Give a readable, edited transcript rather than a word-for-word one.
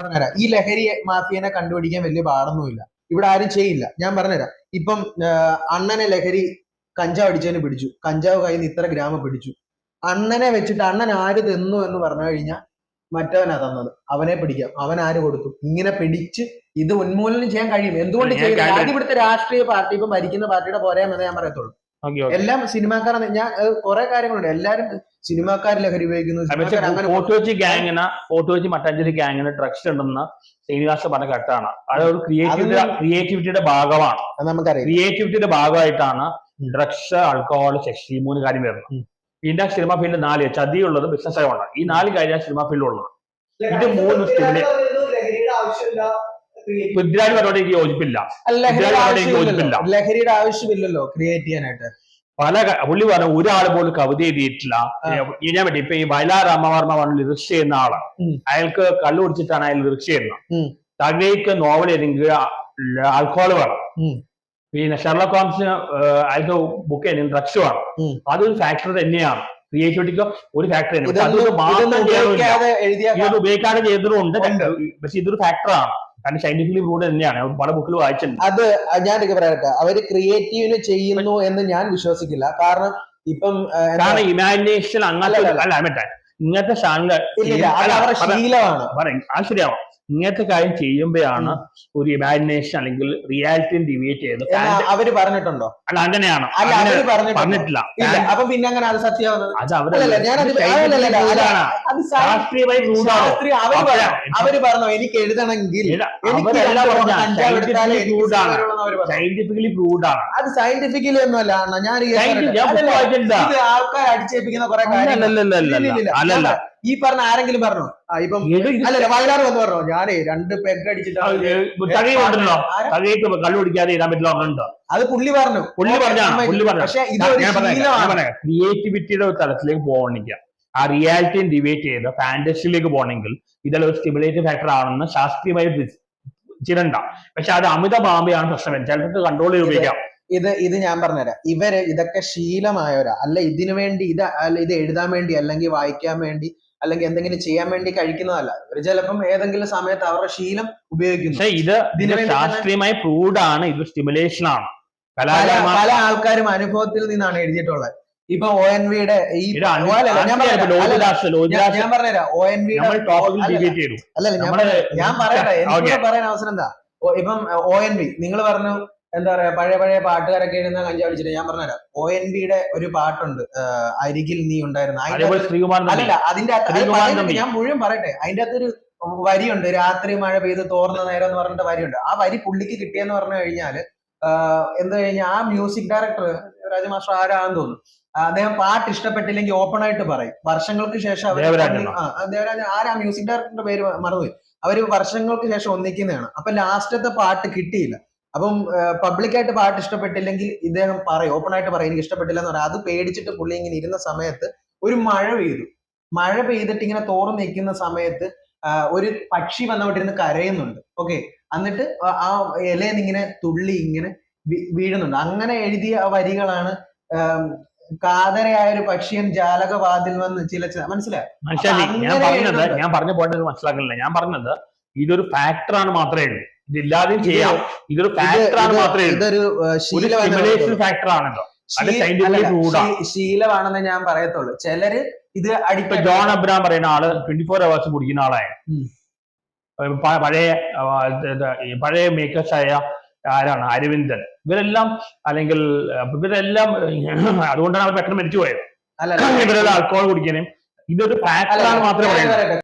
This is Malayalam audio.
പറഞ്ഞുതരാം. ഈ ലഹരി മാഫിയനെ കണ്ടുപിടിക്കാൻ വലിയ പാടൊന്നുമില്ല. ഇവിടെ ആരും ചെയ്യില്ല. ഞാൻ പറഞ്ഞുതരാം. ഇപ്പം അണ്ണനെ ലഹരി കഞ്ചാവ് അടിച്ചതിന് പിടിച്ചു. കഞ്ചാവ് കയ്യിൽ നിന്ന് ഇത്ര ഗ്രാമ പിടിച്ചു. അണ്ണനെ വെച്ചിട്ട് അണ്ണൻ ആര് തിന്നു എന്ന് പറഞ്ഞു കഴിഞ്ഞാൽ മറ്റവനാ തന്നത്. അവനെ പിടിക്കാം. അവൻ ആര് കൊടുത്തു? ഇങ്ങനെ പിടിച്ച് ഇത് ഉന്മൂലനം ചെയ്യാൻ കഴിയും. എന്തുകൊണ്ട് ചെയ്യില്ല? ആദ്യം ഇവിടുത്തെ രാഷ്ട്രീയ പാർട്ടി, ഇപ്പം ഭരിക്കുന്ന പാർട്ടിയുടെ പോരായ്മ ഞാൻ പറയത്തുള്ളൂ. എല്ലാം സിനിമാക്കാരാണ്. ഞാൻ കുറെ കാര്യങ്ങളുണ്ട്. എല്ലാരും സിനിമാക്കാർ ലഹരി ഉപയോഗിക്കുന്നു. ഫോട്ടോ വെച്ച് മട്ടാഞ്ചേരി ഗ്യാങ്ങിന് ഡ്രഗ്സ് ഉണ്ടെന്ന് ശ്രീനിവാസ പറഞ്ഞ കട്ടാണ്. അതൊരു ക്രിയേറ്റിവിറ്റിയുടെ ഭാഗമാണ്. നമുക്കറിയാം, ക്രിയേറ്റിവിറ്റിയുടെ ഭാഗമായിട്ടാണ് ഡ്രഗ്സ്, ആൽക്കഹോൾ, സെക്സ്, ഈ 3 കാര്യം വരുന്നത്. പിന്നെ സിനിമ ഫീൽഡ് 4 ചതിയുള്ളത്, ബിസിനസ് ആയതാണ്. ഈ 4 കാര്യം സിനിമ ഫീൽഡിലുള്ളത്. ഇത് 3 പൃഥ്വിരാജ് പറഞ്ഞോട് എനിക്ക് യോജിപ്പില്ല. ലഹരിയുടെ ആവശ്യമില്ലല്ലോ ക്രിയേറ്റ് ചെയ്യാനായിട്ട്. പുള്ളി പറഞ്ഞ ഒരാൾ പോലും കവിത എഴുതിയിട്ടില്ല. ഞാൻ പറ്റി ഇപ്പൊ ഈ വയലാർ രാമവർമ്മ പറഞ്ഞ ലിറിക്സ് ചെയ്യുന്ന ആള്, അയാൾക്ക് കള്ളു കുടിച്ചിട്ടാണ് അയാൾ ലിറിക്സ് ചെയ്യുന്നത്. തകഴിക്ക് നോവൽ എഴുതെങ്കിൽ ആൽക്കഹോൾ വേണം. പിന്നെ ഷെർലക് ഹോംസിന് അയാൾക്ക് ബുക്ക് ചെയ്യുന്ന ഡ്രഗ്സ് വേണം. അതൊരു ഫാക്ടർ തന്നെയാണ്. ക്രിയേറ്റിവിറ്റിക്ക് ഒരു ഫാക്ടർ തന്നെയാണ്. അതൊരു മാത്രം ഉപയോഗിക്കാതെ ചെയ്തതുകൊണ്ട്, പക്ഷെ ഇതൊരു ഫാക്ടറാണ്. കാരണം സയന്റിഫിക്കലി പ്രൂവ്ഡ് തന്നെയാണ്. പല ബുക്കിൽ വായിച്ചിട്ടുണ്ട്. അത് ഞാൻ പറയട്ടെ, അവര് ക്രിയേറ്റീവിന് ചെയ്യുന്നു എന്ന് ഞാൻ വിശ്വസിക്കില്ല. കാരണം ഇപ്പം ഇമാജിനേഷൻ അങ്ങനത്തെ അല്ല, ഇങ്ങനത്തെ ശീലമാണ്. അത് ശരിയാവാം. ഇങ്ങനത്തെ കാര്യം ചെയ്യുമ്പോഴാണ് ഒരു ഇമാജിനേഷൻ അല്ലെങ്കിൽ റിയാലിറ്റി ഡിവിയേറ്റ് ചെയ്യുന്നത്. അവര് പറഞ്ഞിട്ടുണ്ടോ? അല്ല, അങ്ങനെയാണ്. പറഞ്ഞിട്ടില്ല. അപ്പൊ പിന്നെ അങ്ങനെ അത് സത്യമാവുന്നത്? അവര് പറഞ്ഞോ എനിക്ക് എഴുതണമെങ്കിൽ സയന്റിഫിക്കലി പ്രൂവ്ഡ് ആണ്. അത് സയന്റിഫിക്കലി ഒന്നുമല്ല. ആൾക്കാർ അടിച്ചേൽപ്പിക്കുന്ന കുറെ കാര്യങ്ങൾ ഈ പറഞ്ഞ ആരെങ്കിലും പറഞ്ഞോ? ഇപ്പം അല്ലല്ല, വയലാർ വന്ന് പറഞ്ഞോ ഞാനേ 2 പെഗ് അടിച്ചിട്ടാണ് കള്ളു കുടിക്കാതെ ഇടാൻ പറ്റില്ല. അത് പുള്ളി പറഞ്ഞു. പക്ഷെ ക്രിയേറ്റിവിറ്റിയുടെ ഒരു തലത്തിലേക്ക് പോകണമെങ്കിൽ, ആ റിയാലിറ്റിയെ ഡിവേറ്റ് ചെയ്ത് ഫാന്റസിയിലേക്ക് പോകണമെങ്കിൽ ഇതെല്ലാം ഒരു സ്റ്റിമുലേറ്റീവ് ഫാക്ടർ ആണെന്ന് ശാസ്ത്രീയമായി ചിരണ്ട. പക്ഷെ അത് അമിത ഭാവമാണ് പ്രശ്നം. ചിലർക്ക് കൺട്രോൾ ചെയ്ത് ഉപയോഗിക്കാം. ഇത് ഞാൻ പറഞ്ഞുതരാം. ഇവര് ഇതൊക്കെ ശീലമായവരാ. അല്ല ഇതിനു വേണ്ടി ഇത് എഴുതാൻ വേണ്ടി അല്ലെങ്കിൽ വായിക്കാൻ വേണ്ടി അല്ലെങ്കിൽ എന്തെങ്കിലും ചെയ്യാൻ വേണ്ടി കഴിക്കുന്നതല്ല. ഇവര് ചിലപ്പം ഏതെങ്കിലും സമയത്ത് അവരുടെ ശീലം ഉപയോഗിക്കുന്നു. ഇത് ശാസ്ത്രീയമായി പ്രൂവ്ഡ് ആണ്. ഇത് സ്റ്റിമുലേഷൻ ആണ്. പല ആൾക്കാരും അനുഭവത്തിൽ നിന്നാണ് എഴുതിയിട്ടുള്ളത്. ഇപ്പൊ ONVയുടെ ഈ ഞാൻ പറഞ്ഞുതരാം. ഞാൻ പറയട്ടെ, എനിക്ക് പറയാൻ അവസരം എന്താ. ഇപ്പം ONV നിങ്ങൾ പറഞ്ഞു എന്താ പറയാ, പഴയ പാട്ടുകാരൊക്കെ എഴുതുന്ന കഞ്ചാവ് അടിച്ചിട്ട്. ഞാൻ പറഞ്ഞുതരാം. ONVയുടെ ഒരു പാട്ടുണ്ട്, അരികിൽ നീ ഉണ്ടായിരുന്നു. അല്ലല്ല, അതിന്റെ ഞാൻ മുഴുവൻ പറയട്ടെ. അതിന്റെ അകത്തൊരു വരിയുണ്ട്, രാത്രി മഴ പെയ്ത് തോർന്ന നേരം എന്ന് പറഞ്ഞിട്ട് വരിയുണ്ട്. ആ വരി പുള്ളിക്ക് കിട്ടിയെന്ന് പറഞ്ഞു കഴിഞ്ഞാല് എന്താ കഴിഞ്ഞാൽ ആ മ്യൂസിക് ഡയറക്ടർ രാജമാസ്റ്റർ ആരാണെന്ന് തോന്നുന്നു. അദ്ദേഹം പാട്ട് ഇഷ്ടപ്പെട്ടില്ലെങ്കിൽ ഓപ്പൺ ആയിട്ട് പറയും. വർഷങ്ങൾക്ക് ശേഷം ദേവരാജൻ ആരാ മ്യൂസിക് ഡയറക്ടറിന്റെ പേര് മറന്നുപോയി. അവര് വർഷങ്ങൾക്ക് ശേഷം ഒന്നിക്കുന്നതാണ്. അപ്പൊ ലാസ്റ്റത്തെ പാട്ട് കിട്ടിയില്ല. അപ്പം പബ്ലിക്കായിട്ട് പാട്ട് ഇഷ്ടപ്പെട്ടില്ലെങ്കിൽ ഇദ്ദേഹം പറയും, ഓപ്പൺ ആയിട്ട് പറയും എനിക്ക് ഇഷ്ടപ്പെട്ടില്ല എന്ന് പറയാം. അത് പേടിച്ചിട്ട് പുള്ളി ഇങ്ങനെ ഇരുന്ന സമയത്ത് ഒരു മഴ പെയ്തു. മഴ പെയ്തിട്ട് ഇങ്ങനെ തോർന്ന് നിൽക്കുന്ന സമയത്ത് ഒരു പക്ഷി വന്നവിട്ടിരുന്ന് കരയുന്നുണ്ട്. ഓക്കെ, എന്നിട്ട് ആ ഇലയിൽ ഇങ്ങനെ തുള്ളി ഇങ്ങനെ വീഴുന്നുണ്ട്. അങ്ങനെ എഴുതിയ വരികളാണ് കാതരയായ ഒരു പക്ഷിയൻ ജാലകവാതിൽ വന്ന് മനസ്സിലായോ? ഞാൻ പറഞ്ഞ പോയിന്റ് മനസ്സിലാക്കുന്നില്ല. ഞാൻ പറഞ്ഞത് ഇതൊരു ഫാക്ടറാണ് മാത്രമേ ഉള്ളൂ. ഇതില്ലാതെയും ചെയ്യാം. ഇതൊരു ഫാക്ടറാണ് മാത്രമേ ഉള്ളൂ. ഇതൊരു ഫാക്ടർ ആണല്ലോ. ശീലമാണെന്ന് ഞാൻ പറയത്തുള്ളൂ. ചിലര് ഇത് ജോൺ അബ്രഹാം പറയുന്ന ആള് 24 hours കുടിക്കുന്ന ആളായിരുന്നു. പഴയ മേക്കേഴ്സ് ആയ ആരാണ്, അരവിന്ദൻ, ഇവരെല്ലാം അതുകൊണ്ടാണ് അവർ പെട്ടെന്ന് മരിച്ചു പോയത്. ഇവരെല്ലാം ആൽക്കഹോൾ കുടിക്കാനും ഇതൊരു ഫാക്ടറാണ് മാത്രമേ പറയുന്നത്.